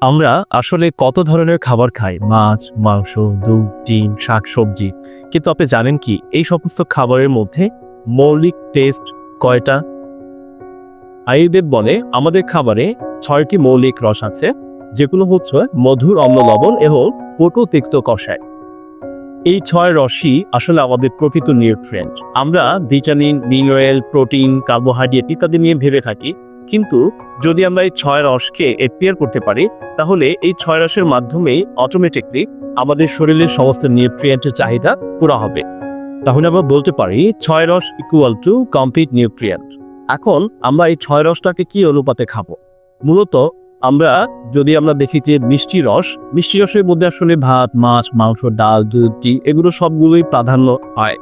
আমরা আসলে কত ধরনের খাবার খাই? মাছ, মাংস, দুধ, ডিম, শাকসবজি। কিন্তু আপনি জানেন কি এই সমস্ত খাবারের মধ্যে মৌলিক টেস্ট কয়টা? আয়ুর্বেদ বলে আমাদের খাবারে ৬টি মৌলিক রস আছে, যেগুলো হচ্ছে মধুর, অম্ল, লবণ এবং কটু, তিক্ত, কষায়। এই ৬ রসই আসলে আমাদের প্রকৃত নিউট্রিয়েন্ট। আমরা ভিটামিন, মিনারেল, প্রোটিন, কার্বোহাইড্রেট ইত্যাদি নিয়ে ভেবে থাকি, কিন্তু যদি আমরা এই ৬ রসকে এক্সপ্লোর করতে পারি, তাহলে এই ৬ রসের মাধ্যমেই অটোমেটিকলি আমাদের শরীরের সমস্ত নিউট্রিয়েন্টের চাহিদা পুরা হবে। তাহলে আমরা বলতে পারি ৬ রস ইকুয়াল টু কমপ্লিট নিউট্রিয়েন্ট। এখন আমরা এই ৬ রসটাকে কি অনুপাতে খাবো? মূলত আমরা দেখি যে মিষ্টি রসের মধ্যে আসলে ভাত, মাছ, মাংস, ডাল, দুধ, ডিম এগুলো সবগুলোই প্রাধান্য হয়।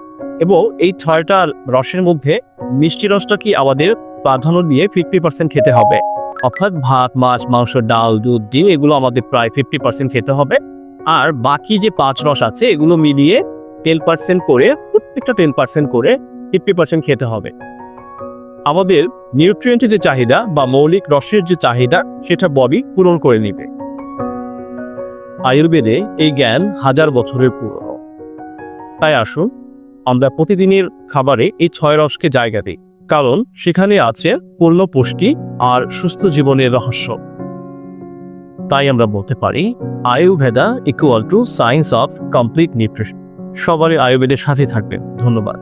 এবং এই ৬টা রসের মধ্যে মিষ্টি রসটা কি আমাদের প্রাধান্য দিয়ে 50% খেতে হবে। অর্থাৎ ভাত, মাছ, মাংস, ডাল, দুধ, ডিম এগুলো আমাদের প্রায় 50% খেতে হবে। আর বাকি যে ৫ রস আছে এগুলো মিলিয়ে 10% করে, প্রত্যেকটা 10% করে 50% খেতে হবে। আমাদের নিউট্রিয়েন্টের যে চাহিদা বা মৌলিক রসের যে চাহিদা সেটা বডি পূরণ করে নেবে। আয়ুর্বেদে এই জ্ঞান হাজার বছরের পুরনো। তাই আসুন আমরা প্রতিদিনের খাবারে এই ৬ রসকে জায়গা দিই, কারণ সেখানে আছে পূর্ণ পুষ্টি আর সুস্থ জীবনের রহস্য। তাই আমরা বলতে পারি Ayurveda equal to science of complete nutrition. সবারই আয়ুর্বেদের সাথে থাকবেন। ধন্যবাদ।